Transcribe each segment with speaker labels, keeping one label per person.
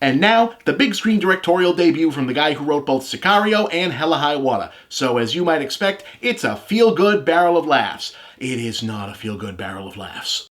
Speaker 1: And now, the big screen directorial debut from the guy who wrote both Sicario and Hella High Water. So as you might expect, it's a feel-good barrel of laughs. It is not a feel-good barrel of laughs.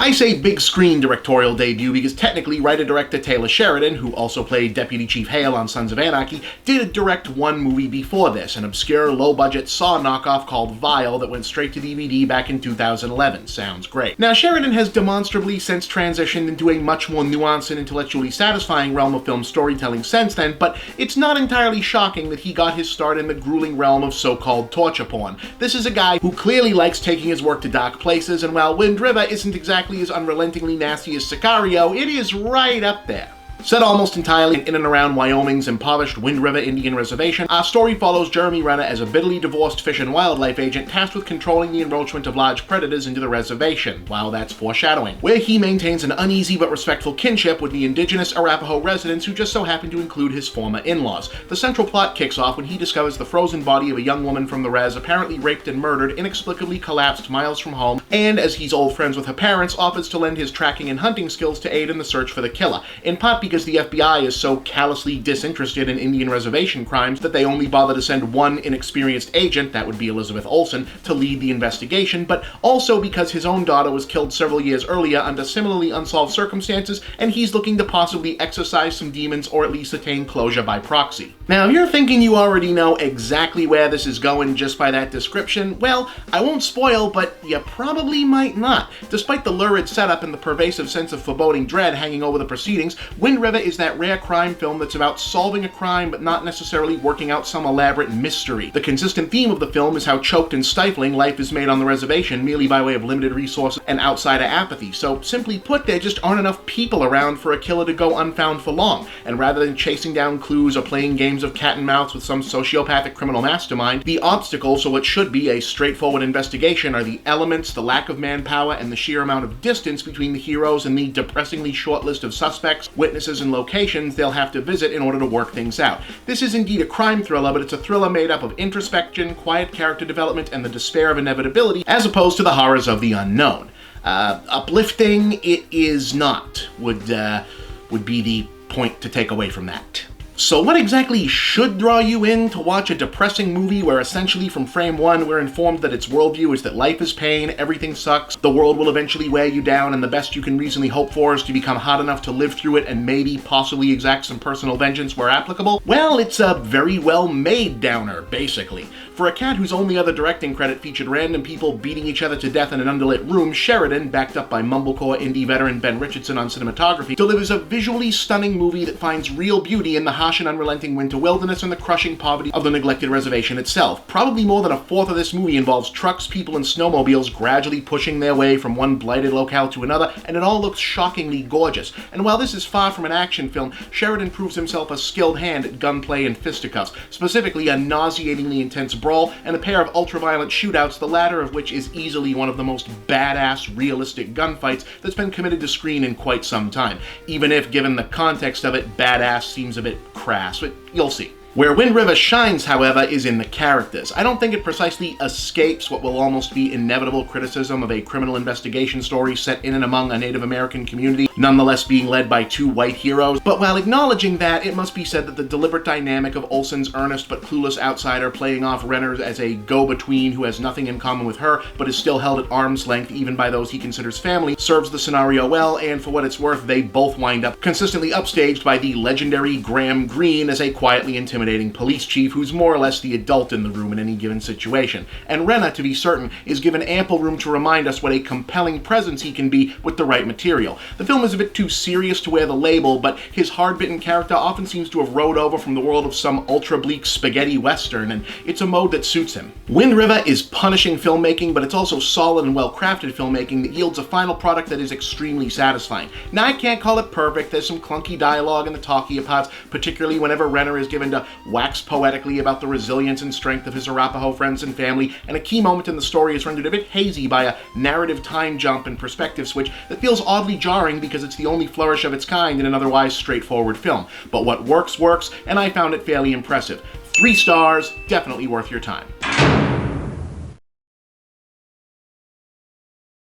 Speaker 1: I say big screen directorial debut because technically writer-director Taylor Sheridan, who also played Deputy Chief Hale on Sons of Anarchy, did direct one movie before this, an obscure low-budget Saw knockoff called Vile that went straight to DVD back in 2011. Sounds great. Now, Sheridan has demonstrably since transitioned into a much more nuanced and intellectually satisfying realm of film storytelling since then, but it's not entirely shocking that he got his start in the grueling realm of so-called torture porn. This is a guy who clearly likes taking his work to dark places, and while Wind River isn't exactly as unrelentingly nasty as Sicario, it is right up there. Set almost entirely in and around Wyoming's impoverished Wind River Indian Reservation, our story follows Jeremy Renner as a bitterly divorced fish and wildlife agent tasked with controlling the encroachment of large predators into the reservation. Wow, that's foreshadowing. Where he maintains an uneasy but respectful kinship with the indigenous Arapaho residents who just so happen to include his former in-laws. The central plot kicks off when he discovers the frozen body of a young woman from the res, apparently raped and murdered, inexplicably collapsed miles from home, and as he's old friends with her parents, offers to lend his tracking and hunting skills to aid in the search for the killer, in part because the FBI is so callously disinterested in Indian reservation crimes that they only bother to send one inexperienced agent, that would be Elizabeth Olsen, to lead the investigation, but also because his own daughter was killed several years earlier under similarly unsolved circumstances, and he's looking to possibly exorcise some demons or at least attain closure by proxy. Now, if you're thinking you already know exactly where this is going just by that description, well, I won't spoil, but you probably might not. Despite the lurid setup and the pervasive sense of foreboding dread hanging over the proceedings, Wind River is that rare crime film that's about solving a crime but not necessarily working out some elaborate mystery. The consistent theme of the film is how choked and stifling life is made on the reservation merely by way of limited resources and outsider apathy. So simply put, there just aren't enough people around for a killer to go unfound for long, and rather than chasing down clues or playing games of cat and mouse with some sociopathic criminal mastermind, the obstacles to what should be a straightforward investigation are the elements, the lack of manpower, and the sheer amount of distance between the heroes and the depressingly short list of suspects, witnesses, and locations they'll have to visit in order to work things out. This is indeed a crime thriller, but it's a thriller made up of introspection, quiet character development, and the despair of inevitability, as opposed to the horrors of the unknown. Uplifting it is not, would be the point to take away from that. So what exactly should draw you in to watch a depressing movie where essentially from frame one we're informed that its worldview is that life is pain, everything sucks, the world will eventually wear you down, and the best you can reasonably hope for is to become hot enough to live through it and maybe possibly exact some personal vengeance where applicable? Well, it's a very well made downer, basically. For a cat whose only other directing credit featured random people beating each other to death in an underlit room, Sheridan, backed up by mumblecore indie veteran Ben Richardson on cinematography, delivers a visually stunning movie that finds real beauty in the harsh and unrelenting winter wilderness and the crushing poverty of the neglected reservation itself. Probably more than a fourth of this movie involves trucks, people, and snowmobiles gradually pushing their way from one blighted locale to another, and it all looks shockingly gorgeous. And while this is far from an action film, Sheridan proves himself a skilled hand at gunplay and fisticuffs, specifically a nauseatingly intense brawl and a pair of ultra-violent shootouts, the latter of which is easily one of the most badass, realistic gunfights that's been committed to screen in quite some time. Even if, given the context of it, badass seems a bit crass, but you'll see. Where Wind River shines, however, is in the characters. I don't think it precisely escapes what will almost be inevitable criticism of a criminal investigation story set in and among a Native American community, nonetheless being led by two white heroes. But while acknowledging that, it must be said that the deliberate dynamic of Olsen's earnest but clueless outsider playing off Renner as a go-between who has nothing in common with her, but is still held at arm's length even by those he considers family, serves the scenario well, and for what it's worth, they both wind up consistently upstaged by the legendary Graham Greene as a quietly intimidating police chief who's more or less the adult in the room in any given situation. And Renner, to be certain, is given ample room to remind us what a compelling presence he can be with the right material. The film is a bit too serious to wear the label, but his hard-bitten character often seems to have rode over from the world of some ultra-bleak spaghetti western, and it's a mode that suits him. Wind River is punishing filmmaking, but it's also solid and well-crafted filmmaking that yields a final product that is extremely satisfying. Now, I can't call it perfect. There's some clunky dialogue in the talkier parts, particularly whenever Renner is given to wax poetically about the resilience and strength of his Arapaho friends and family, and a key moment in the story is rendered a bit hazy by a narrative time jump and perspective switch that feels oddly jarring because it's the only flourish of its kind in an otherwise straightforward film. But what works, works, and I found it fairly impressive. 3 stars, definitely worth your time.